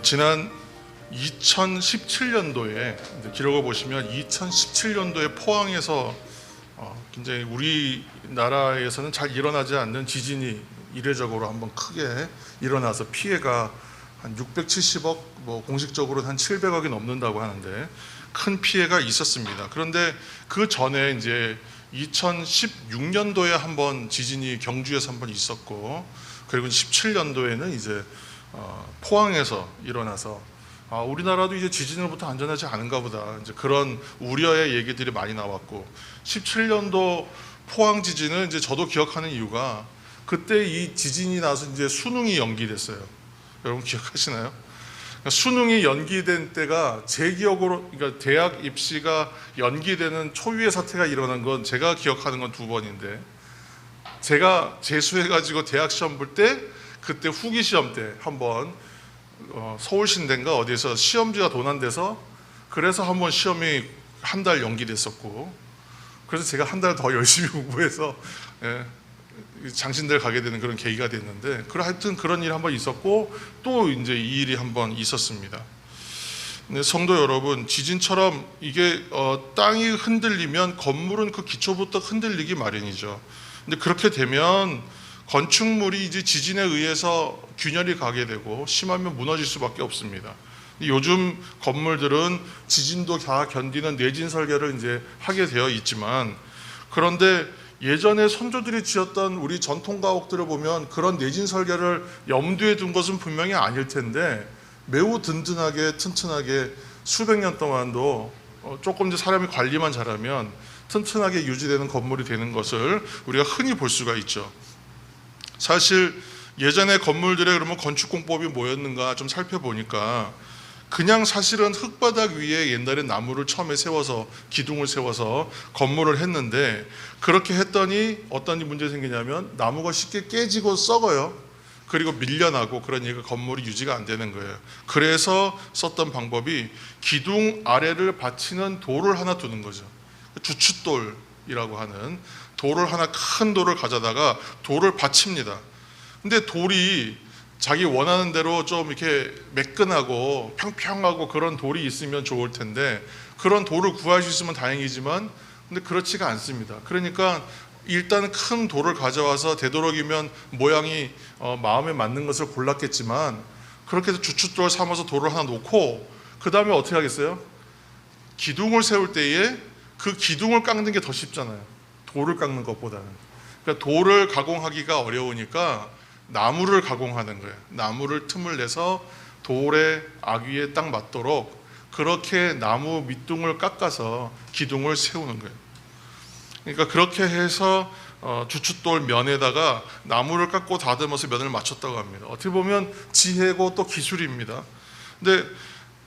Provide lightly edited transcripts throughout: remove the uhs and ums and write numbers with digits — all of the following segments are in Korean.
지난 2017년도에 기록을 보시면 2017년도에 포항에서 굉장히 우리나라에서는 잘 일어나지 않는 지진이 이례적으로 한번 크게 일어나서 피해가 한 670억, 공식적으로는 한 700억이 넘는다고 하는데 큰 피해가 있었습니다. 그런데 그 전에 이제 2016년도에 한번 지진이 경주에서 한번 있었고, 그리고 17년도에는 이제 포항에서 일어나서 우리나라도 이제 지진으로부터 안전하지 않은가 보다, 이제 그런 우려의 얘기들이 많이 나왔고, 17년도 포항 지진은 이제 저도 기억하는 이유가 그때 이 지진이 나서 이제 수능이 연기됐어요. 여러분 기억하시나요? 수능이 연기된 때가 제 기억으로, 그러니까 대학 입시가 연기되는 초유의 사태가 일어난 건 제가 기억하는 건 2번인데, 제가 재수해가지고 대학 시험 볼 때 그때 후기 시험 때 한번 서울신대인가 어디에서 시험지가 도난돼서, 그래서 한번 시험이 한 달 연기됐었고, 그래서 제가 한 달 더 열심히 공부해서 장신대를 가게 되는 그런 계기가 됐는데, 하여튼 그런 일이 한번 있었고, 또 이제 이 일이 한번 있었습니다. 근데 성도 여러분, 지진처럼 이게 땅이 흔들리면 건물은 그 기초부터 흔들리기 마련이죠. 근데 그렇게 되면 건축물이 이제 지진에 의해서 균열이 가게 되고, 심하면 무너질 수밖에 없습니다. 요즘 건물들은 지진도 다 견디는 내진 설계를 이제 하게 되어 있지만, 그런데 예전에 선조들이 지었던 우리 전통 가옥들을 보면 그런 내진 설계를 염두에 둔 것은 분명히 아닐 텐데, 매우 든든하게 튼튼하게 수백 년 동안도 조금 이제 사람이 관리만 잘하면 튼튼하게 유지되는 건물이 되는 것을 우리가 흔히 볼 수가 있죠. 사실 예전에 건물들의 그러면 건축공법이 뭐였는가 좀 살펴보니까, 그냥 사실은 흙바닥 위에 옛날에 나무를 처음에 세워서, 기둥을 세워서 건물을 했는데, 그렇게 했더니 어떤 문제가 생기냐면 나무가 쉽게 깨지고 썩어요. 그리고 밀려나고, 그러니까 건물이 유지가 안 되는 거예요. 그래서 썼던 방법이 기둥 아래를 받치는 돌을 하나 두는 거죠. 주춧돌이라고 하는 돌을 하나, 큰 돌을 가져다가 돌을 받칩니다. 근데 돌이 자기 원하는 대로 좀 이렇게 매끈하고 평평하고 그런 돌이 있으면 좋을 텐데, 그런 돌을 구할 수 있으면 다행이지만, 근데 그렇지가 않습니다. 그러니까 일단 큰 돌을 가져와서 되도록이면 모양이 마음에 맞는 것을 골랐겠지만, 그렇게 해서 주춧돌 삼아서 돌을 하나 놓고, 그 다음에 어떻게 하겠어요? 기둥을 세울 때에 그 기둥을 깎는 게 더 쉽잖아요, 돌을 깎는 것보다는. 그러니까 돌을 가공하기가 어려우니까 나무를 가공하는 거예요. 나무를 틈을 내서 돌의 아귀에 딱 맞도록 그렇게 나무 밑둥을 깎아서 기둥을 세우는 거예요. 그러니까 그렇게 해서 주춧돌 면에다가 나무를 깎고 다듬어서 면을 맞췄다고 합니다. 어떻게 보면 지혜고 또 기술입니다. 근데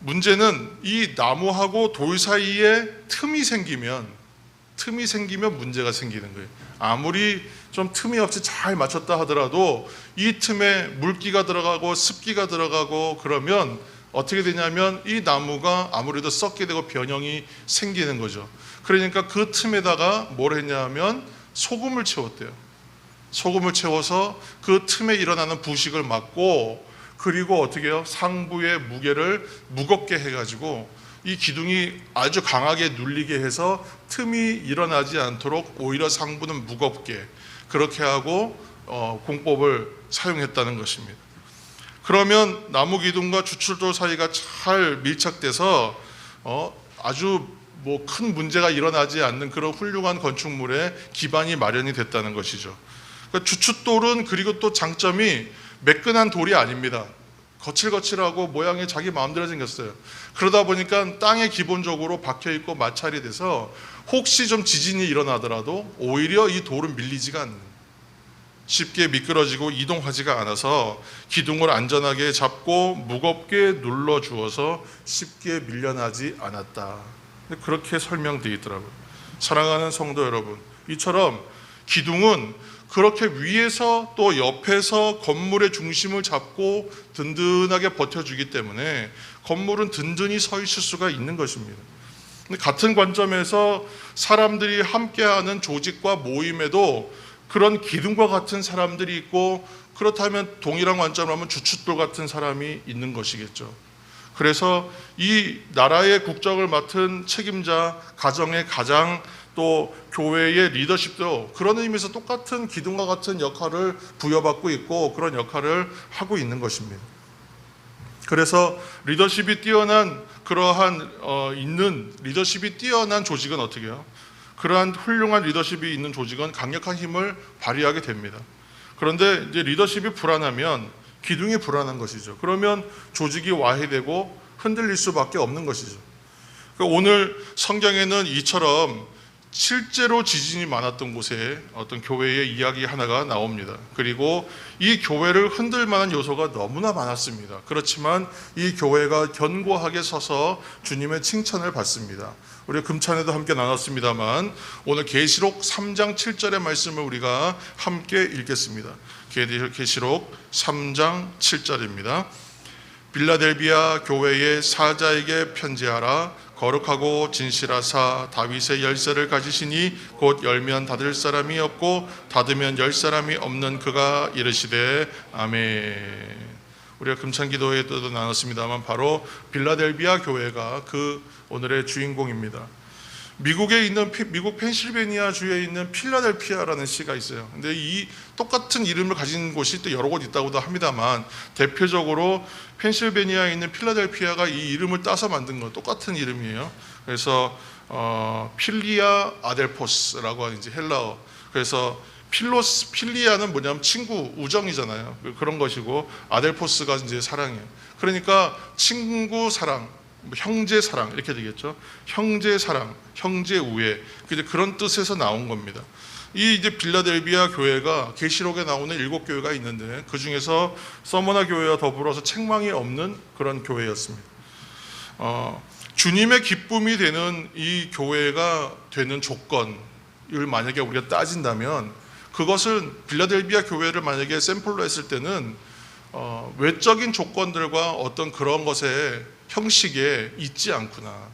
문제는 이 나무하고 돌 사이에 틈이 생기면 문제가 생기는 거예요. 아무리 좀 틈이 없이 잘 맞췄다 하더라도 이 틈에 물기가 들어가고 습기가 들어가고 그러면 어떻게 되냐면 이 나무가 아무래도 썩게 되고 변형이 생기는 거죠. 그러니까 그 틈에다가 뭘 했냐면 소금을 채웠대요. 소금을 채워서 그 틈에 일어나는 부식을 막고, 그리고 어떻게 해요? 상부의 무게를 무겁게 해가지고 이 기둥이 아주 강하게 눌리게 해서 틈이 일어나지 않도록 오히려 상부는 무겁게, 그렇게 하고 공법을 사용했다는 것입니다. 그러면 나무 기둥과 주춧돌 사이가 잘 밀착돼서 아주 큰 문제가 일어나지 않는 그런 훌륭한 건축물의 기반이 마련이 됐다는 것이죠. 그러니까 주춧돌은, 그리고 또 장점이 매끈한 돌이 아닙니다. 거칠거칠하고 모양이 자기 마음대로 생겼어요. 그러다 보니까 땅에 기본적으로 박혀있고 마찰이 돼서 혹시 좀 지진이 일어나더라도 오히려 이 돌은 밀리지가 않는, 쉽게 미끄러지고 이동하지가 않아서 기둥을 안전하게 잡고 무겁게 눌러주어서 쉽게 밀려나지 않았다. 그렇게 설명되어 있더라고요. 사랑하는 성도 여러분, 이처럼 기둥은 그렇게 위에서 또 옆에서 건물의 중심을 잡고 든든하게 버텨주기 때문에 건물은 든든히 서 있을 수가 있는 것입니다. 같은 관점에서 사람들이 함께하는 조직과 모임에도 그런 기둥과 같은 사람들이 있고, 그렇다면 동일한 관점으로 하면 주춧돌 같은 사람이 있는 것이겠죠. 그래서 이 나라의 국정을 맡은 책임자, 가정의 가장, 또 교회의 리더십도 그런 의미에서 똑같은 기둥과 같은 역할을 부여받고 있고 그런 역할을 하고 있는 것입니다. 그래서 리더십이 뛰어난 리더십이 뛰어난 조직은 어떻게 해요? 그러한 훌륭한 리더십이 있는 조직은 강력한 힘을 발휘하게 됩니다. 그런데 이제 리더십이 불안하면 기둥이 불안한 것이죠. 그러면 조직이 와해되고 흔들릴 수밖에 없는 것이죠. 오늘 성경에는 이처럼 실제로 지진이 많았던 곳에 어떤 교회의 이야기 하나가 나옵니다. 그리고 이 교회를 흔들 만한 요소가 너무나 많았습니다. 그렇지만 이 교회가 견고하게 서서 주님의 칭찬을 받습니다. 우리 금찬에도 함께 나눴습니다만 오늘 계시록 3장 7절의 말씀을 우리가 함께 읽겠습니다. 계시록 3장 7절입니다. 빌라델비아 교회의 사자에게 편지하라. 거룩하고 진실하사 다윗의 열쇠를 가지시니 곧 열면 닫을 사람이 없고 닫으면 열 사람이 없는 그가 이르시되 아멘. 우리가 금찬기도회에도 나눴습니다만 바로 빌라델비아 교회가 그 오늘의 주인공입니다. 미국 펜실베니아 주에 있는 필라델피아라는 시가 있어요. 근데 이 똑같은 이름을 가진 곳이 또 여러 곳 있다고도 합니다만 대표적으로 펜실베니아에 있는 필라델피아가 이 이름을 따서 만든 건 똑같은 이름이에요. 그래서 필리아 아델포스라고 하는 이제 헬라어. 그래서 필리아는 뭐냐면 친구, 우정이잖아요. 그런 것이고 아델포스가 이제 사랑이에요. 그러니까 친구 사랑, 형제 사랑 이렇게 되겠죠. 형제 사랑, 형제 우애 그런 뜻에서 나온 겁니다. 이 이제 빌라델비아 교회가 계시록에 나오는 7교회가 있는데 그 중에서 서머나 교회와 더불어서 책망이 없는 그런 교회였습니다. 주님의 기쁨이 되는 이 교회가 되는 조건을 만약에 우리가 따진다면 그것은 빌라델비아 교회를 만약에 샘플로 했을 때는 외적인 조건들과 어떤 그런 것에 형식에 있지 않구나.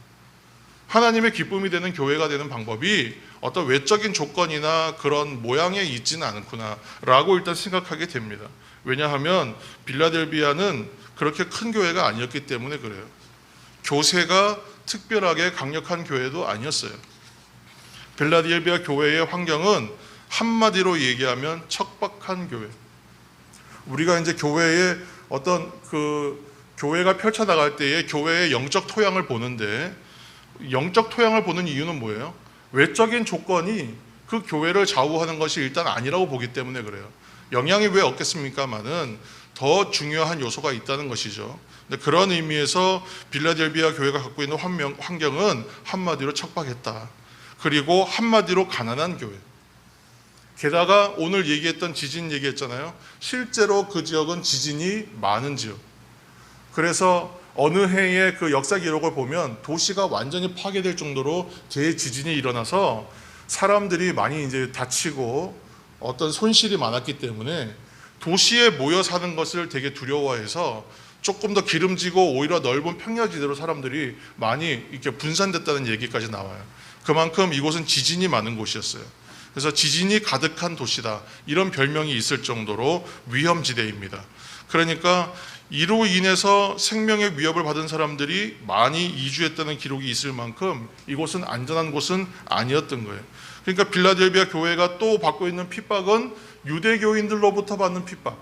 하나님의 기쁨이 되는 교회가 되는 방법이 어떤 외적인 조건이나 그런 모양에 있지는 않구나 라고 일단 생각하게 됩니다. 왜냐하면 빌라델비아는 그렇게 큰 교회가 아니었기 때문에 그래요. 교세가 특별하게 강력한 교회도 아니었어요. 빌라델비아 교회의 환경은 한마디로 얘기하면 척박한 교회. 우리가 이제 교회의 어떤 교회가 펼쳐나갈 때에 교회의 영적 토양을 보는데 영적 토양을 보는 이유는 뭐예요? 외적인 조건이 그 교회를 좌우하는 것이 일단 아니라고 보기 때문에 그래요. 영향이 왜 없겠습니까만은 더 중요한 요소가 있다는 것이죠. 근데 그런 의미에서 빌라델비아 교회가 갖고 있는 환경은 한마디로 척박했다. 그리고 한마디로 가난한 교회. 게다가 오늘 얘기했던 지진 얘기했잖아요. 실제로 그 지역은 지진이 많은 지역. 그래서 어느 해의 그 역사 기록을 보면 도시가 완전히 파괴될 정도로 대지진이 일어나서 사람들이 많이 이제 다치고 어떤 손실이 많았기 때문에 도시에 모여 사는 것을 되게 두려워해서 조금 더 기름지고 오히려 넓은 평야지대로 사람들이 많이 이렇게 분산됐다는 얘기까지 나와요. 그만큼 이곳은 지진이 많은 곳이었어요. 그래서 지진이 가득한 도시다. 이런 별명이 있을 정도로 위험지대입니다. 그러니까 이로 인해서 생명의 위협을 받은 사람들이 많이 이주했다는 기록이 있을 만큼 이곳은 안전한 곳은 아니었던 거예요. 그러니까 빌라델비아 교회가 또 받고 있는 핍박은 유대교인들로부터 받는 핍박.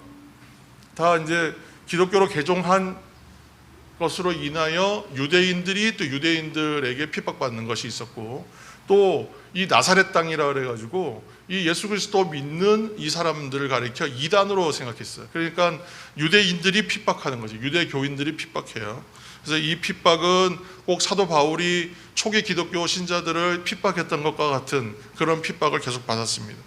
다 이제 기독교로 개종한 것으로 인하여 유대인들이 또 유대인들에게 핍박받는 것이 있었고 또 이 나사렛 땅이라 그래가지고 이 예수 그리스도 믿는 이 사람들을 가리켜 이단으로 생각했어요. 그러니까 유대인들이 핍박하는 거죠. 유대교인들이 핍박해요. 그래서 이 핍박은 꼭 사도 바울이 초기 기독교 신자들을 핍박했던 것과 같은 그런 핍박을 계속 받았습니다.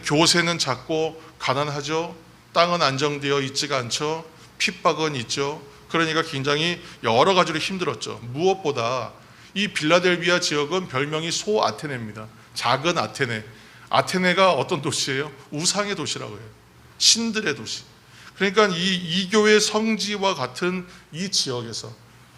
교세는 작고 가난하죠. 땅은 안정되어 있지가 않죠. 핍박은 있죠. 그러니까 굉장히 여러 가지로 힘들었죠. 무엇보다 이 빌라델비아 지역은 별명이 소아테네입니다. 작은 아테네. 아테네가 어떤 도시예요? 우상의 도시라고 해요. 신들의 도시. 그러니까 이 교회의 성지와 같은 이 지역에서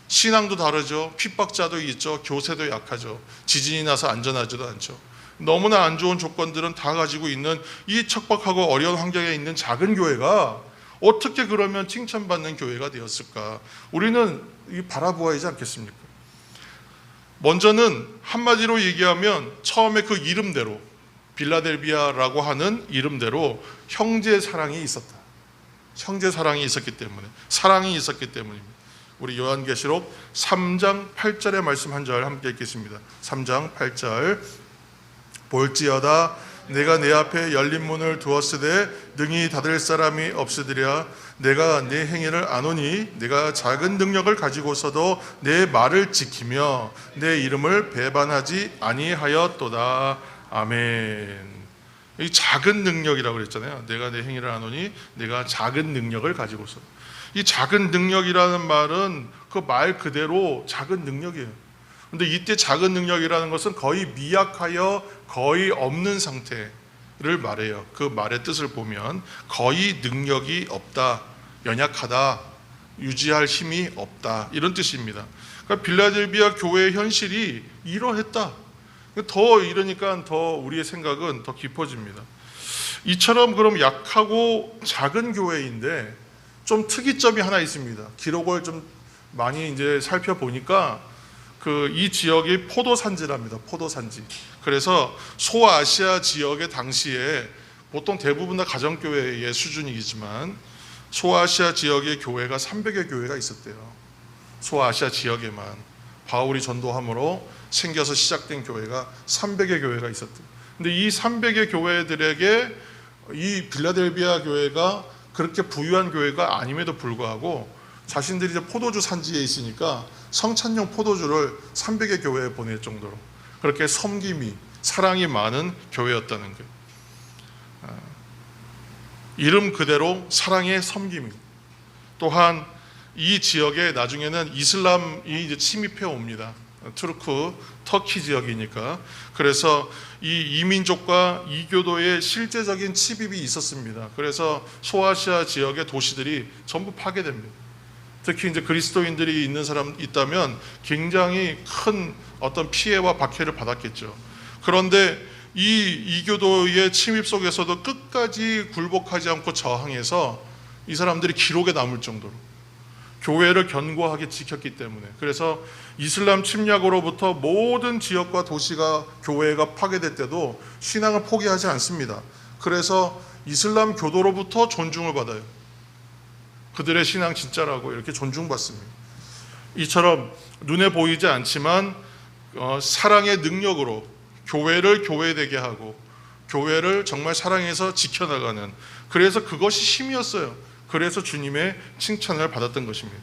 신앙도 다르죠. 핍박자도 있죠. 교세도 약하죠. 지진이 나서 안전하지도 않죠. 너무나 안 좋은 조건들은 다 가지고 있는 이 척박하고 어려운 환경에 있는 작은 교회가 어떻게 그러면 칭찬받는 교회가 되었을까? 우리는 바라보아야 하지 않겠습니까? 먼저는 한마디로 얘기하면 처음에 그 이름대로, 빌라델비아라고 하는 이름대로 형제 사랑이 있었다. 형제 사랑이 있었기 때문에, 사랑이 있었기 때문입니다. 우리 요한계시록 3장 8절의 말씀 한 절 함께 읽겠습니다. 3장 8절. 볼지어다 내가 내 앞에 열린 문을 두었으되 능히 닫을 사람이 없으리라. 내가 내 행위를 아노니 내가 작은 능력을 가지고서도 내 말을 지키며 내 이름을 배반하지 아니하였도다. 아멘. 이 작은 능력이라고 그랬잖아요. 내가 내 행위를 아노니 내가 작은 능력을 가지고서. 이 작은 능력이라는 말은 그 말 그대로 작은 능력이에요. 근데 이때 작은 능력이라는 것은 거의 미약하여 거의 없는 상태를 말해요. 그 말의 뜻을 보면 거의 능력이 없다, 연약하다, 유지할 힘이 없다, 이런 뜻입니다. 그러니까 빌라델비아 교회의 현실이 이러했다. 더 이러니까 더 우리의 생각은 더 깊어집니다. 이처럼 그럼 약하고 작은 교회인데 좀 특이점이 하나 있습니다. 기록을 좀 많이 이제 살펴보니까 이 지역이 포도산지랍니다. 포도산지. 그래서 소아시아 지역의 당시에 보통 대부분 다 가정교회의 수준이지만 소아시아 지역의 교회가 300여 교회가 있었대요. 소아시아 지역에만 바울이 전도함으로 생겨서 시작된 교회가 300여 교회가 있었대요. 근데 이 300여 교회들에게 이 빌라델비아 교회가 그렇게 부유한 교회가 아님에도 불구하고 자신들이 이제 포도주 산지에 있으니까 성찬용 포도주를 300여 교회에 보낼 정도로 그렇게 섬김이, 사랑이 많은 교회였다는 거예요. 이름 그대로 사랑의 섬김이. 또한 이 지역에 나중에는 이슬람이 이제 침입해 옵니다. 터키 지역이니까. 그래서 이 이민족과 이교도의 실제적인 침입이 있었습니다. 그래서 소아시아 지역의 도시들이 전부 파괴됩니다. 특히 이제 그리스도인들이 있는 사람 있다면 굉장히 큰 어떤 피해와 박해를 받았겠죠. 그런데 이 이교도의 침입 속에서도 끝까지 굴복하지 않고 저항해서 이 사람들이 기록에 남을 정도로 교회를 견고하게 지켰기 때문에, 그래서 이슬람 침략으로부터 모든 지역과 도시가, 교회가 파괴될 때도 신앙을 포기하지 않습니다. 그래서 이슬람 교도로부터 존중을 받아요. 그들의 신앙 진짜라고 이렇게 존중받습니다. 이처럼 눈에 보이지 않지만 사랑의 능력으로 교회를 교회되게 하고 교회를 정말 사랑해서 지켜나가는, 그래서 그것이 힘이었어요. 그래서 주님의 칭찬을 받았던 것입니다.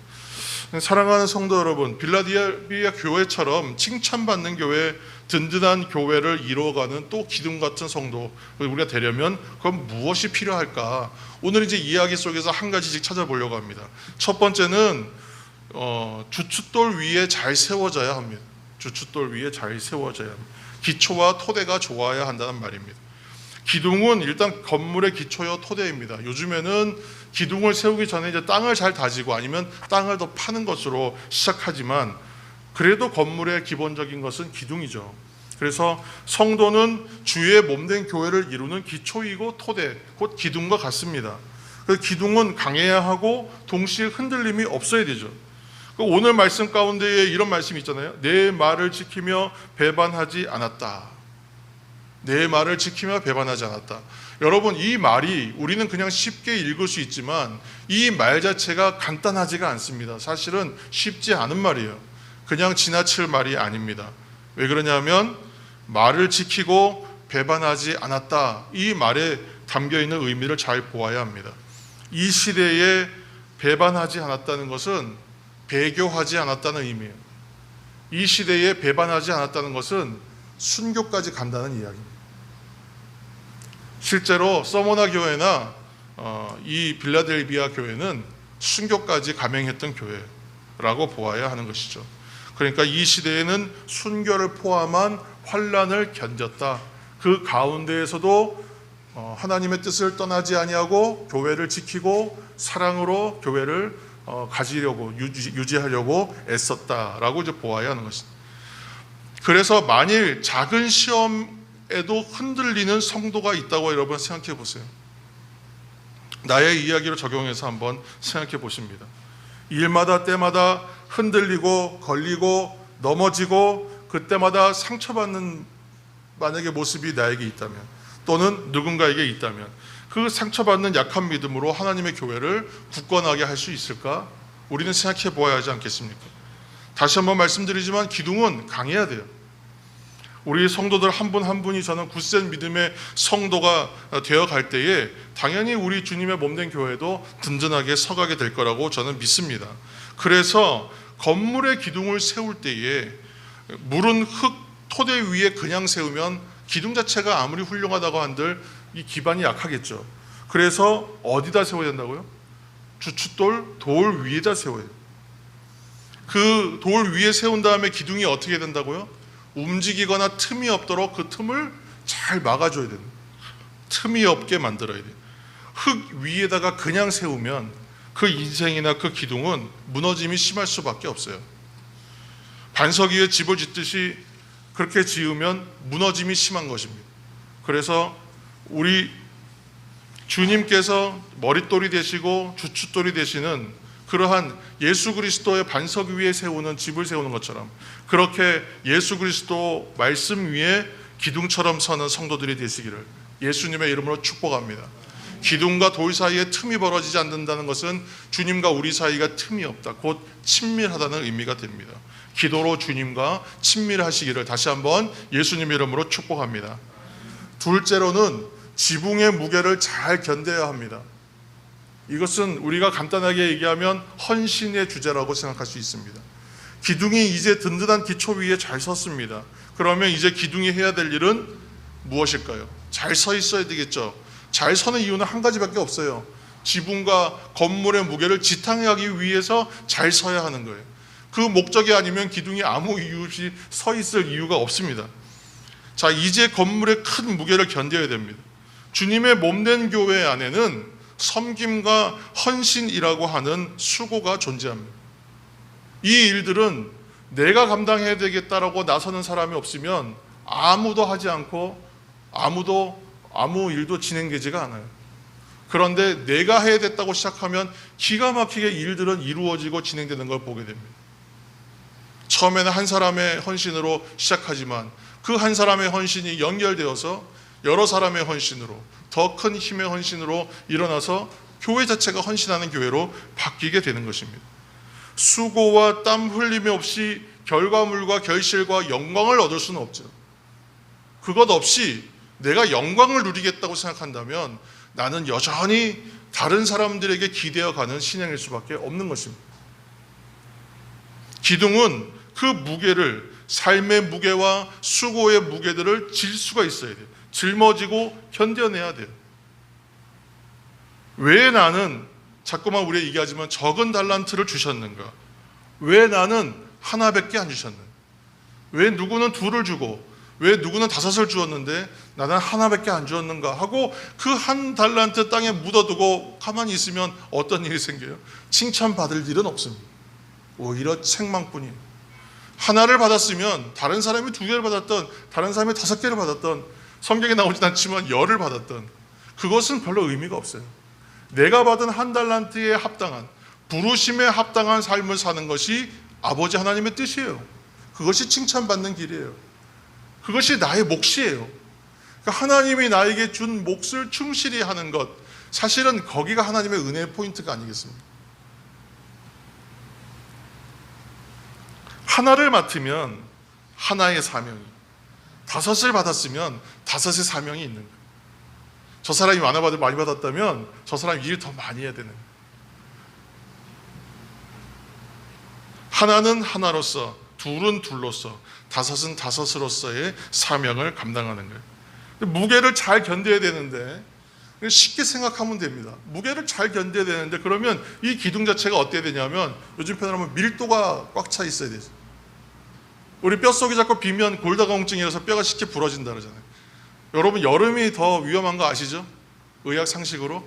사랑하는 성도 여러분, 빌라델비아 교회처럼 칭찬받는 교회, 든든한 교회를 이루어가는 또 기둥 같은 성도 우리가 되려면 그럼 무엇이 필요할까? 오늘 이제 이야기 속에서 한 가지씩 찾아보려고 합니다. 첫 번째는 주춧돌 위에 잘 세워져야 합니다. 주춧돌 위에 잘 세워져야 합니다. 기초와 토대가 좋아야 한다는 말입니다. 기둥은 일단 건물의 기초여 토대입니다. 요즘에는 기둥을 세우기 전에 이제 땅을 잘 다지고 아니면 땅을 더 파는 것으로 시작하지만 그래도 건물의 기본적인 것은 기둥이죠. 그래서 성도는 주의 몸된 교회를 이루는 기초이고 토대, 곧 기둥과 같습니다. 그 기둥은 강해야 하고 동시에 흔들림이 없어야 되죠. 오늘 말씀 가운데에 이런 말씀이 있잖아요. 내 말을 지키며 배반하지 않았다. 내 말을 지키며 배반하지 않았다. 여러분, 이 말이 우리는 그냥 쉽게 읽을 수 있지만 이 말 자체가 간단하지가 않습니다. 사실은 쉽지 않은 말이에요. 그냥 지나칠 말이 아닙니다. 왜 그러냐면 말을 지키고 배반하지 않았다. 이 말에 담겨있는 의미를 잘 보아야 합니다. 이 시대에 배반하지 않았다는 것은 배교하지 않았다는 의미예요. 이 시대에 배반하지 않았다는 것은 순교까지 간다는 이야기입니다. 실제로 서머나 교회나 이 빌라델비아 교회는 순교까지 감행했던 교회라고 보아야 하는 것이죠. 그러니까 이 시대에는 순교를 포함한 환난을 견뎠다. 그 가운데에서도 하나님의 뜻을 떠나지 아니하고 교회를 지키고 사랑으로 교회를 가지려고 유지하려고 애썼다라고 이제 보아야 하는 것입니다. 그래서 만일 작은 시험에 에도 흔들리는 성도가 있다고 여러분 생각해 보세요. 나의 이야기로 적용해서 한번 생각해 보십니다. 일마다 때마다 흔들리고 걸리고 넘어지고 그때마다 상처받는 만약에 모습이 나에게 있다면, 또는 누군가에게 있다면, 그 상처받는 약한 믿음으로 하나님의 교회를 굳건하게 할 수 있을까? 우리는 생각해 보아야 하지 않겠습니까? 다시 한번 말씀드리지만 기둥은 강해야 돼요. 우리 성도들 한 분 한 분이 저는 굳센 믿음의 성도가 되어 갈 때에 당연히 우리 주님의 몸된 교회도 든든하게 서가게 될 거라고 저는 믿습니다. 그래서 건물의 기둥을 세울 때에 무른 흙 토대 위에 그냥 세우면 기둥 자체가 아무리 훌륭하다고 한들 이 기반이 약하겠죠. 그래서 어디다 세워야 된다고요? 주춧돌, 돌 위에다 세워요. 그 돌 위에 세운 다음에 기둥이 어떻게 된다고요? 움직이거나 틈이 없도록 그 틈을 잘 막아줘야 돼요. 틈이 없게 만들어야 돼요. 흙 위에다가 그냥 세우면 그 인생이나 그 기둥은 무너짐이 심할 수밖에 없어요. 반석 위에 집을 짓듯이 그렇게 지으면 무너짐이 심한 것입니다. 그래서 우리 주님께서 머릿돌이 되시고 주춧돌이 되시는 그러한 예수 그리스도의 반석 위에 세우는 집을 세우는 것처럼, 그렇게 예수 그리스도 말씀 위에 기둥처럼 서는 성도들이 되시기를 예수님의 이름으로 축복합니다. 기둥과 돌 사이에 틈이 벌어지지 않는다는 것은 주님과 우리 사이가 틈이 없다, 곧 친밀하다는 의미가 됩니다. 기도로 주님과 친밀하시기를 다시 한번 예수님의 이름으로 축복합니다. 둘째로는 지붕의 무게를 잘 견뎌야 합니다. 이것은 우리가 간단하게 얘기하면 헌신의 주제라고 생각할 수 있습니다. 기둥이 이제 든든한 기초 위에 잘 섰습니다. 그러면 이제 기둥이 해야 될 일은 무엇일까요? 잘 서 있어야 되겠죠. 잘 서는 이유는 한 가지밖에 없어요. 지붕과 건물의 무게를 지탱하기 위해서 잘 서야 하는 거예요. 그 목적이 아니면 기둥이 아무 이유 없이 서 있을 이유가 없습니다. 자, 이제 건물의 큰 무게를 견뎌야 됩니다. 주님의 몸된 교회 안에는 섬김과 헌신이라고 하는 수고가 존재합니다. 이 일들은 내가 감당해야 되겠다라고 나서는 사람이 없으면 아무도 하지 않고 아무 일도 진행되지가 않아요. 그런데 내가 해야 됐다고 시작하면 기가 막히게 일들은 이루어지고 진행되는 걸 보게 됩니다. 처음에는 한 사람의 헌신으로 시작하지만 그 한 사람의 헌신이 연결되어서 여러 사람의 헌신으로, 더 큰 힘의 헌신으로 일어나서 교회 자체가 헌신하는 교회로 바뀌게 되는 것입니다. 수고와 땀 흘림이 없이 결과물과 결실과 영광을 얻을 수는 없죠. 그것 없이 내가 영광을 누리겠다고 생각한다면 나는 여전히 다른 사람들에게 기대어 가는 신앙일 수밖에 없는 것입니다. 기둥은 그 무게를, 삶의 무게와 수고의 무게들을 질 수가 있어야 돼요. 짊어지고 견뎌내야 돼요. 왜 나는 자꾸만 우리가 얘기하지만 적은 달란트를 주셨는가? 왜 나는 하나밖에 안 주셨는가? 왜 누구는 둘을 주고 왜 누구는 5을 주었는데 나는 하나밖에 안 주었는가 하고 그 한 달란트 땅에 묻어두고 가만히 있으면 어떤 일이 생겨요? 칭찬받을 일은 없습니다. 오히려 책망뿐이에요. 하나를 받았으면 다른 사람이 2개를 받았던, 다른 사람이 5개를 받았던, 성경에 나오진 않지만 10을 받았던, 그것은 별로 의미가 없어요. 내가 받은 한 달란트에 합당한, 부르심에 합당한 삶을 사는 것이 아버지 하나님의 뜻이에요. 그것이 칭찬받는 길이에요. 그것이 나의 몫이에요. 그러니까 하나님이 나에게 준 몫을 충실히 하는 것, 사실은 거기가 하나님의 은혜의 포인트가 아니겠습니까? 하나를 맡으면 하나의 사명이, 5을 받았으면 5의 사명이 있는 거예요. 저 사람이 많이 받았다면 저 사람이 일을 더 많이 해야 되는 거예요. 하나는 하나로서, 둘은 둘로서, 5은 5으로서의 사명을 감당하는 거예요. 무게를 잘 견뎌야 되는데, 쉽게 생각하면 됩니다. 무게를 잘 견뎌야 되는데, 그러면 이 기둥 자체가 어때야 되냐면, 요즘 표현으로 하면 밀도가 꽉 차 있어야 되죠. 우리 뼛속이 자꾸 비면 골다공증이라서 뼈가 쉽게 부러진다 그러잖아요. 여러분, 여름이 더 위험한 거 아시죠? 의학 상식으로.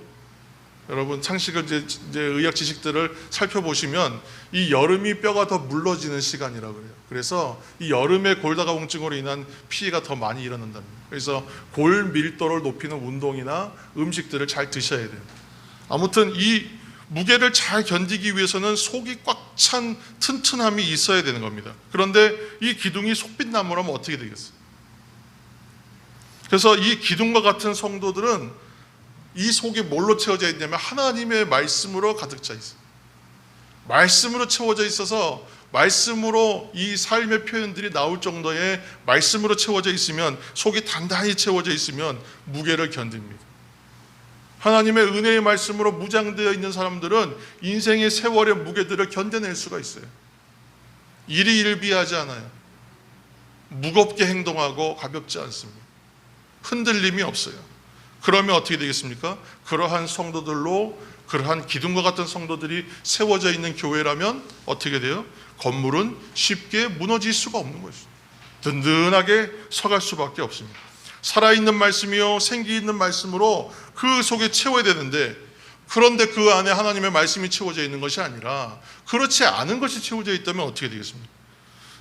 여러분 상식을 이제 의학 지식들을 살펴보시면 이 여름이 뼈가 더 물러지는 시간이라고 그래요. 그래서 이 여름에 골다공증으로 인한 피해가 더 많이 일어난답니다. 그래서 골 밀도를 높이는 운동이나 음식들을 잘 드셔야 돼요. 아무튼 이 무게를 잘 견디기 위해서는 속이 꽉 찬 튼튼함이 있어야 되는 겁니다. 그런데 이 기둥이 속빛나무라면 어떻게 되겠어요? 그래서 이 기둥과 같은 성도들은 이 속이 뭘로 채워져 있냐면 하나님의 말씀으로 가득 차 있어요. 말씀으로 채워져 있어서 말씀으로 이 삶의 표현들이 나올 정도의 말씀으로 채워져 있으면, 속이 단단히 채워져 있으면 무게를 견딥니다. 하나님의 은혜의 말씀으로 무장되어 있는 사람들은 인생의 세월의 무게들을 견뎌낼 수가 있어요. 일이 일비하지 않아요. 무겁게 행동하고 가볍지 않습니다. 흔들림이 없어요. 그러면 어떻게 되겠습니까? 그러한 성도들로, 그러한 기둥과 같은 성도들이 세워져 있는 교회라면 어떻게 돼요? 건물은 쉽게 무너질 수가 없는 것이죠. 든든하게 서갈 수밖에 없습니다. 살아있는 말씀이요 생기 있는 말씀으로 그 속에 채워야 되는데, 그런데 그 안에 하나님의 말씀이 채워져 있는 것이 아니라 그렇지 않은 것이 채워져 있다면 어떻게 되겠습니까?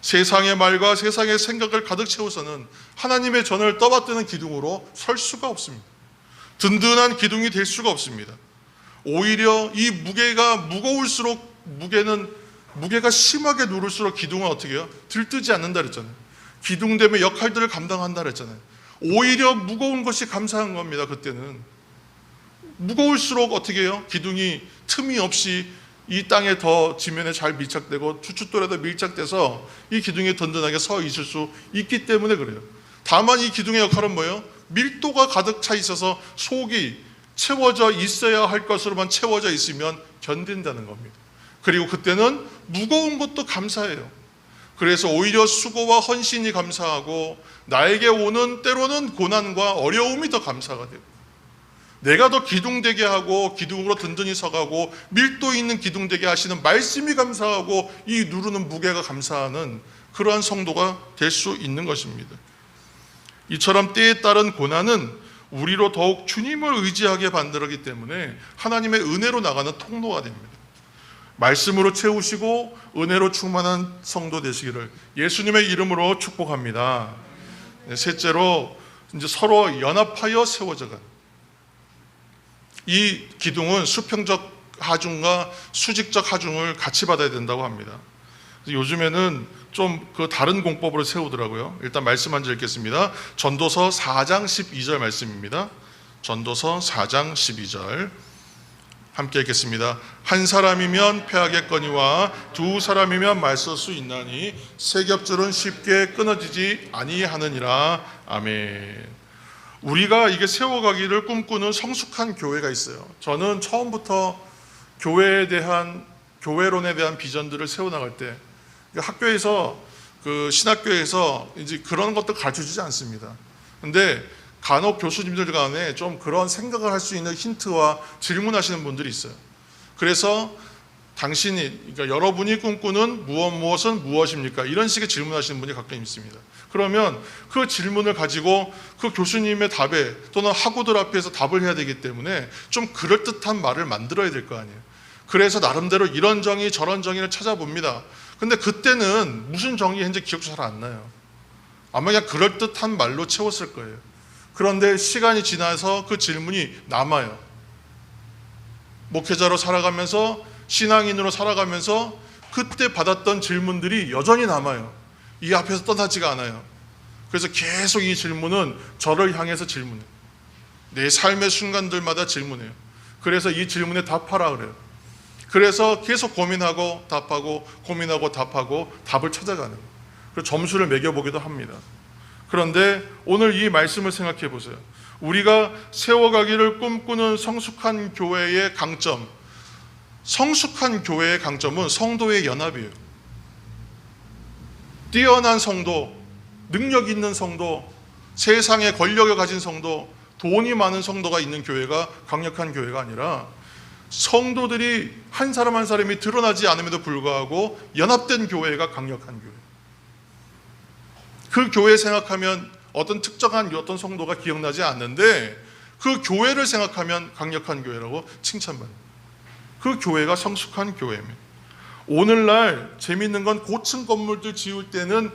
세상의 말과 세상의 생각을 가득 채워서는 하나님의 전을 떠받드는 기둥으로 설 수가 없습니다. 든든한 기둥이 될 수가 없습니다. 오히려 이 무게가 무거울수록, 무게가 심하게 누를수록 기둥은 어떻게 해요? 들뜨지 않는다 그랬잖아요. 기둥됨의 역할들을 감당한다 그랬잖아요. 오히려 무거운 것이 감사한 겁니다. 그때는 무거울수록 어떻게 해요? 기둥이 틈이 없이 이 땅에 더 지면에 잘 밀착되고 추춧돌에도 밀착돼서 이 기둥이 든든하게 서 있을 수 있기 때문에 그래요. 다만 이 기둥의 역할은 뭐예요? 밀도가 가득 차 있어서 속이 채워져 있어야 할 것으로만 채워져 있으면 견딘다는 겁니다. 그리고 그때는 무거운 것도 감사해요. 그래서 오히려 수고와 헌신이 감사하고 나에게 오는 때로는 고난과 어려움이 더 감사가 돼요. 내가 더 기둥되게 하고 기둥으로 든든히 서가고 밀도 있는 기둥되게 하시는 말씀이 감사하고 이 누르는 무게가 감사하는 그러한 성도가 될 수 있는 것입니다. 이처럼 때에 따른 고난은 우리로 더욱 주님을 의지하게 만들기 때문에 하나님의 은혜로 나가는 통로가 됩니다. 말씀으로 채우시고 은혜로 충만한 성도 되시기를 예수님의 이름으로 축복합니다. 셋째로, 이제 서로 연합하여 세워져간, 이 기둥은 수평적 하중과 수직적 하중을 같이 받아야 된다고 합니다. 요즘에는 좀 그 다른 공법으로 세우더라고요. 일단 말씀 한 절 읽겠습니다. 전도서 4장 12절 말씀입니다. 전도서 4장 12절 함께 읽겠습니다. 한 사람이면 패하겠거니와 두 사람이면 맞설 수 있나니 세 겹줄은 쉽게 끊어지지 아니하느니라. 아멘. 우리가 이게 세워가기를 꿈꾸는 성숙한 교회가 있어요. 저는 처음부터 교회론에 대한 비전들을 세워나갈 때 학교에서, 그 신학교에서 이제 그런 것도 가르쳐주지 않습니다. 근데 간혹 교수님들 간에 좀 그런 생각을 할 수 있는 힌트와 질문하시는 분들이 있어요. 그래서 그러니까 여러분이 꿈꾸는 무엇은 무엇입니까? 이런 식의 질문하시는 분이 가끔 있습니다. 그러면 그 질문을 가지고 그 교수님의 답에 또는 학우들 앞에서 답을 해야 되기 때문에 좀 그럴듯한 말을 만들어야 될 거 아니에요. 그래서 나름대로 이런 정의 저런 정의를 찾아봅니다. 근데 그때는 무슨 정의인지 기억도 잘 안 나요. 아마 그냥 그럴듯한 말로 채웠을 거예요. 그런데 시간이 지나서 그 질문이 남아요. 목회자로 살아가면서, 신앙인으로 살아가면서 그때 받았던 질문들이 여전히 남아요. 이 앞에서 떠나지가 않아요. 그래서 계속 이 질문은 저를 향해서 질문해요. 내 삶의 순간들마다 질문해요. 그래서 이 질문에 답하라 그래요. 그래서 계속 고민하고 답하고 고민하고 답하고 답을 찾아가는 거예요. 그리고 점수를 매겨보기도 합니다. 그런데 오늘 이 말씀을 생각해 보세요. 우리가 세워가기를 꿈꾸는 성숙한 교회의 강점, 성숙한 교회의 강점은 성도의 연합이에요. 뛰어난 성도, 능력 있는 성도, 세상의 권력을 가진 성도, 돈이 많은 성도가 있는 교회가 강력한 교회가 아니라 성도들이 한 사람 한 사람이 드러나지 않음에도 불구하고 연합된 교회가 강력한 교회. 그 교회 생각하면 어떤 특정한 어떤 성도가 기억나지 않는데 그 교회를 생각하면 강력한 교회라고 칭찬받는, 그 교회가 성숙한 교회입니다. 오늘날 재미있는 건 고층 건물들 지을 때는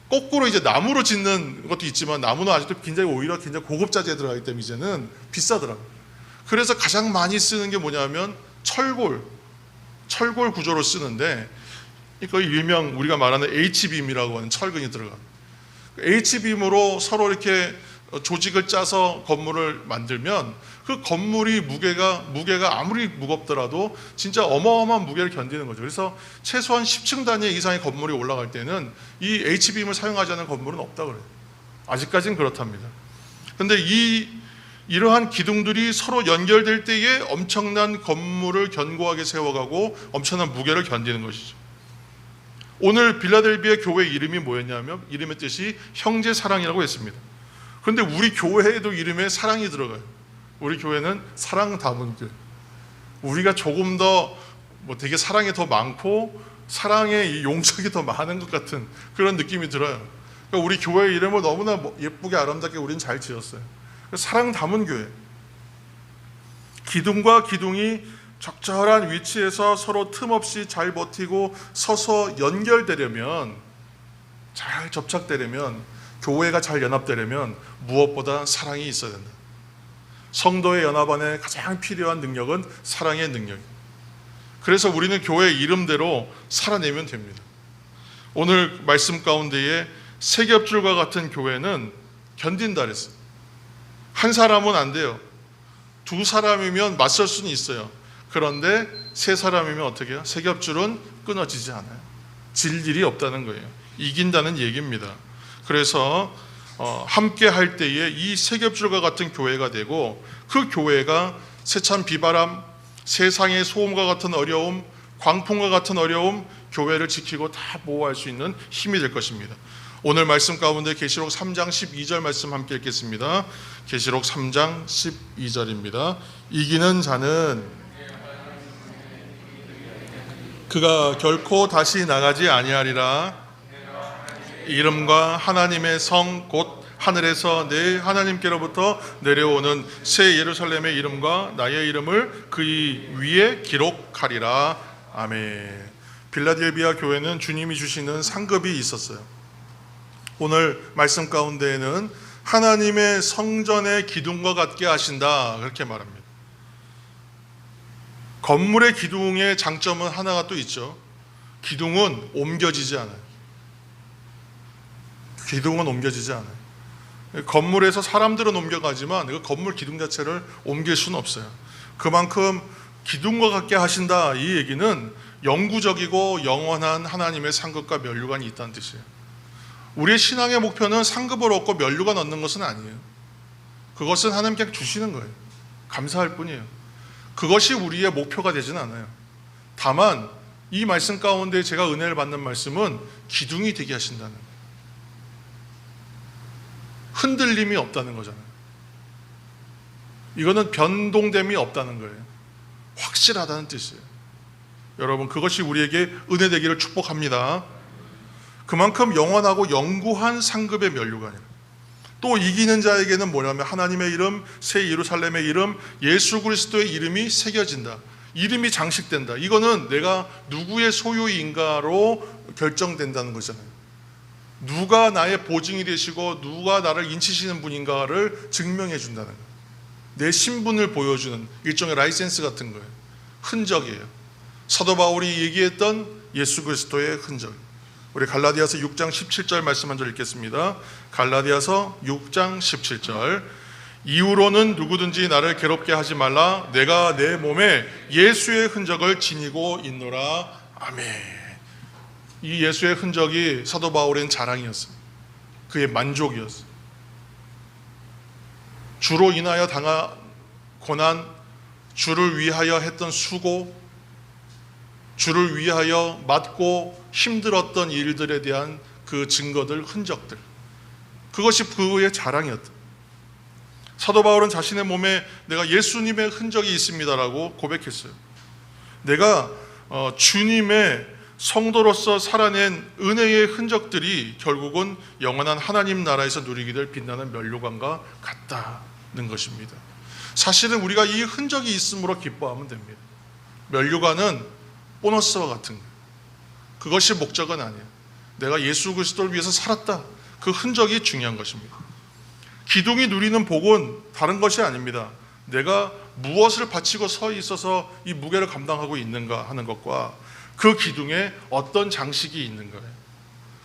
거꾸로 이제 나무로 짓는 것도 있지만, 나무는 아직도 오히려 굉장히 고급 자재에 들어가기 때문에 이제는 비싸더라고요. 그래서 가장 많이 쓰는 게 뭐냐면 철골 구조로 쓰는데, 이거 일명 우리가 말하는 H빔이라고 하는 철근이 들어가. H빔으로 서로 이렇게 조직을 짜서 건물을 만들면 그 건물이 무게가 아무리 무겁더라도 진짜 어마어마한 무게를 견디는 거죠. 그래서 최소한 10층 단위 이상의 건물이 올라갈 때는 이 H빔을 사용하지 않는 건물은 없다 그래요. 아직까지는 그렇답니다. 그런데 이러한 기둥들이 서로 연결될 때에 엄청난 건물을 견고하게 세워가고 엄청난 무게를 견디는 것이죠. 오늘 빌라델비아 교회 이름이 뭐였냐면, 이름의 뜻이 형제 사랑이라고 했습니다. 그런데 우리 교회에도 이름에 사랑이 들어가요. 우리 교회는 사랑 담은 교회. 우리가 조금 더 되게 사랑이 더 많고 사랑의 용적이 더 많은 것 같은 그런 느낌이 들어요. 그러니까 우리 교회 이름을 너무나 예쁘게 아름답게 우리는 잘 지었어요. 사랑 담은 교회. 기둥과 기둥이 적절한 위치에서 서로 틈없이 잘 버티고 서서 연결되려면, 잘 접착되려면, 교회가 잘 연합되려면 무엇보다 사랑이 있어야 된다. 성도의 연합 안에 가장 필요한 능력은 사랑의 능력입니다. 그래서 우리는 교회 이름대로 살아내면 됩니다. 오늘 말씀 가운데에 세겹줄과 같은 교회는 견딘다 그랬어요. 한 사람은 안 돼요. 두 사람이면 맞설 수는 있어요. 그런데 세 사람이면 어떻게 해요? 세겹줄은 끊어지지 않아요. 질 일이 없다는 거예요. 이긴다는 얘기입니다. 그래서 함께 할 때에 이 세겹줄과 같은 교회가 되고, 그 교회가 세찬 비바람, 세상의 소음과 같은 어려움, 광풍과 같은 어려움, 교회를 지키고 다 보호할 수 있는 힘이 될 것입니다. 오늘 말씀 가운데 계시록 3장 12절 말씀 함께 읽겠습니다. 계시록 3장 12절입니다. 이기는 자는 그가 결코 다시 나가지 아니하리라. 이름과 하나님의 성 곧 하늘에서 내 하나님께로부터 내려오는 새 예루살렘의 이름과 나의 이름을 그의 위에 기록하리라. 아멘. 빌라델비아 교회는 주님이 주시는 상급이 있었어요. 오늘 말씀 가운데에는 하나님의 성전의 기둥과 같게 하신다, 그렇게 말합니다. 건물의 기둥의 장점은 하나가 또 있죠. 기둥은 옮겨지지 않아요. 기둥은 옮겨지지 않아요. 건물에서 사람들은 옮겨가지만 그 건물 기둥 자체를 옮길 수는 없어요. 그만큼 기둥과 같게 하신다, 이 얘기는 영구적이고 영원한 하나님의 상급과 면류관이 있다는 뜻이에요. 우리의 신앙의 목표는 상급을 얻고 면류관 얻는 것은 아니에요. 그것은 하나님께 주시는 거예요. 감사할 뿐이에요. 그것이 우리의 목표가 되진 않아요. 다만 이 말씀 가운데 제가 은혜를 받는 말씀은 기둥이 되게 하신다는 거예요. 흔들림이 없다는 거잖아요. 이거는 변동됨이 없다는 거예요. 확실하다는 뜻이에요. 여러분, 그것이 우리에게 은혜 되기를 축복합니다. 그만큼 영원하고 영구한 상급의 면류관이에요. 또 이기는 자에게는 뭐냐면 하나님의 이름, 새 예루살렘의 이름, 예수 그리스도의 이름이 새겨진다. 이름이 장식된다. 이거는 내가 누구의 소유인가로 결정된다는 거잖아요. 누가 나의 보증이 되시고 누가 나를 인치시는 분인가를 증명해 준다는 거예요. 내 신분을 보여주는 일종의 라이센스 같은 거예요. 흔적이에요. 사도 바울이 얘기했던 예수 그리스도의 흔적. 우리 갈라디아서 6장 17절 말씀 한 절 읽겠습니다. 갈라디아서 6장 17절. 이후로는 누구든지 나를 괴롭게 하지 말라. 내가 내 몸에 예수의 흔적을 지니고 있노라. 아멘. 이 예수의 흔적이 사도 바울의 자랑이었어요. 그의 만족이었어요. 주로 인하여 당한 고난, 주를 위하여 했던 수고, 주를 위하여 맡고 힘들었던 일들에 대한 그 증거들, 흔적들, 그것이 그의 자랑이었다. 사도 바울은 자신의 몸에 내가 예수님의 흔적이 있습니다라고 고백했어요. 내가 주님의 성도로서 살아낸 은혜의 흔적들이 결국은 영원한 하나님 나라에서 누리게 될 빛나는 면류관과 같다. 것입니다. 사실은 우리가 이 흔적이 있음으로 기뻐하면 됩니다. 면류관은 보너스와 같은 거예요. 그것이 목적은 아니에요. 내가 예수 그리스도를 위해서 살았다. 그 흔적이 중요한 것입니다. 기둥이 누리는 복은 다른 것이 아닙니다. 내가 무엇을 바치고 서 있어서 이 무게를 감당하고 있는가 하는 것과 그 기둥에 어떤 장식이 있는 거예요.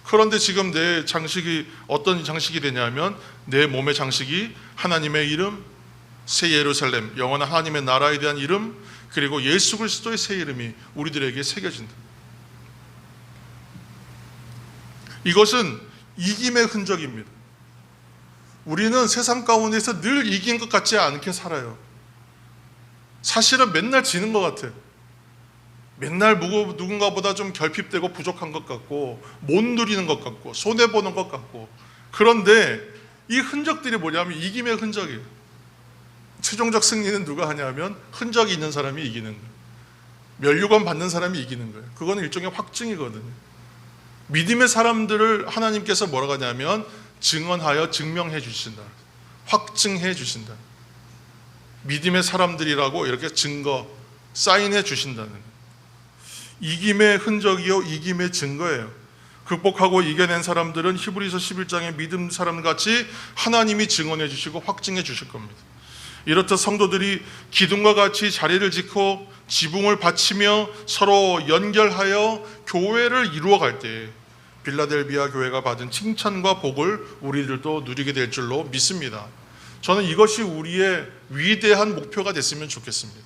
그런데 지금 내 장식이 어떤 장식이 되냐면 내 몸의 장식이 하나님의 이름, 새 예루살렘, 영원한 하나님의 나라에 대한 이름, 그리고 예수 그리스도의 새 이름이 우리들에게 새겨진다. 이것은 이김의 흔적입니다. 우리는 세상 가운데서 늘 이긴 것 같지 않게 살아요. 사실은 맨날 지는 것 같아요. 맨날 누군가보다 좀 결핍되고 부족한 것 같고 못 누리는 것 같고 손해보는 것 같고, 그런데 이 흔적들이 뭐냐면 이김의 흔적이에요. 최종적 승리는 누가 하냐면 흔적이 있는 사람이 이기는 거예요. 면류관 받는 사람이 이기는 거예요. 그거는 일종의 확증이거든요. 믿음의 사람들을 하나님께서 뭐라고 하냐면 증언하여 증명해 주신다, 확증해 주신다. 믿음의 사람들이라고 이렇게 증거 사인해 주신다는 거예요. 이김의 흔적이요 이김의 증거예요. 극복하고 이겨낸 사람들은 히브리서 11장의 믿음 사람같이 하나님이 증언해 주시고 확증해 주실 겁니다. 이렇듯 성도들이 기둥과 같이 자리를 짓고 지붕을 바치며 서로 연결하여 교회를 이루어갈 때 빌라델비아 교회가 받은 칭찬과 복을 우리들도 누리게 될 줄로 믿습니다. 저는 이것이 우리의 위대한 목표가 됐으면 좋겠습니다.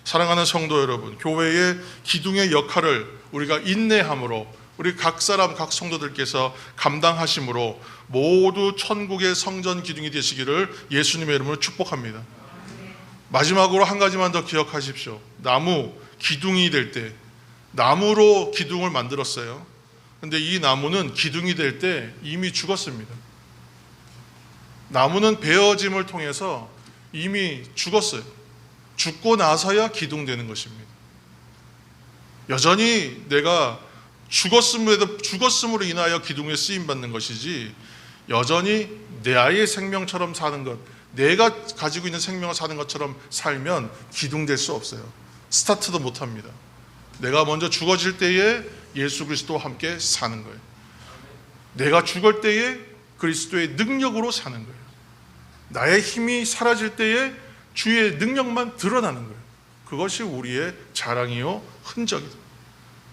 사랑하는 성도 여러분, 교회의 기둥의 역할을 우리가 인내함으로 우리 각 사람 각 성도들께서 감당하심으로 모두 천국의 성전 기둥이 되시기를 예수님의 이름으로 축복합니다. 마지막으로 한 가지만 더 기억하십시오. 나무 기둥이 될 때, 나무로 기둥을 만들었어요. 근데 이 나무는 기둥이 될 때 이미 죽었습니다. 나무는 베어짐을 통해서 이미 죽었어요. 죽고 나서야 기둥되는 것입니다. 여전히 내가 죽었음으로 인하여 기둥에 쓰임받는 것이지, 여전히 내 아이의 생명처럼 사는 것, 내가 가지고 있는 생명을 사는 것처럼 살면 기둥될 수 없어요. 스타트도 못합니다. 내가 먼저 죽어질 때에 예수 그리스도와 함께 사는 거예요. 내가 죽을 때에 그리스도의 능력으로 사는 거예요. 나의 힘이 사라질 때에 주의 능력만 드러나는 거예요. 그것이 우리의 자랑이요 흔적이다.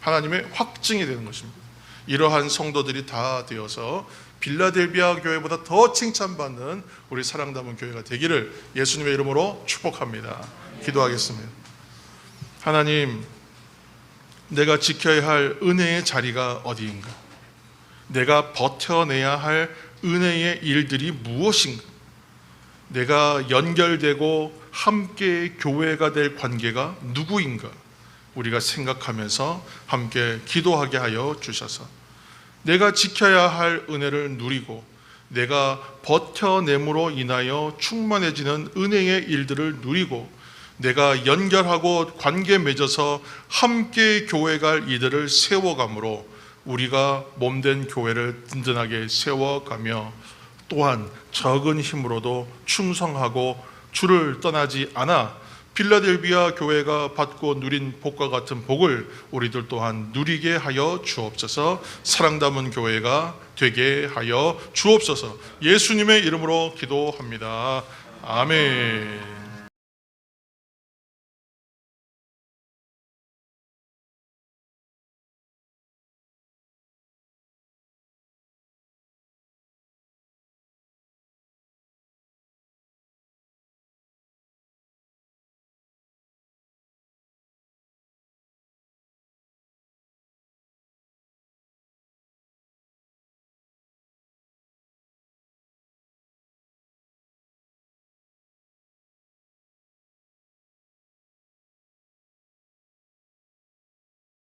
하나님의 확증이 되는 것입니다. 이러한 성도들이 다 되어서 빌라델비아 교회보다 더 칭찬받는 우리 사랑 담은 교회가 되기를 예수님의 이름으로 축복합니다. 기도하겠습니다. 하나님, 내가 지켜야 할 은혜의 자리가 어디인가? 내가 버텨내야 할 은혜의 일들이 무엇인가? 내가 연결되고 함께 교회가 될 관계가 누구인가? 우리가 생각하면서 함께 기도하게 하여 주셔서 내가 지켜야 할 은혜를 누리고 내가 버텨냄으로 인하여 충만해지는 은혜의 일들을 누리고 내가 연결하고 관계 맺어서 함께 교회 갈 이들을 세워감으로 우리가 몸된 교회를 든든하게 세워가며 또한 적은 힘으로도 충성하고 주를 떠나지 않아 빌라델비아 교회가 받고 누린 복과 같은 복을 우리들 또한 누리게 하여 주옵소서. 사랑 담은 교회가 되게 하여 주옵소서. 예수님의 이름으로 기도합니다. 아멘.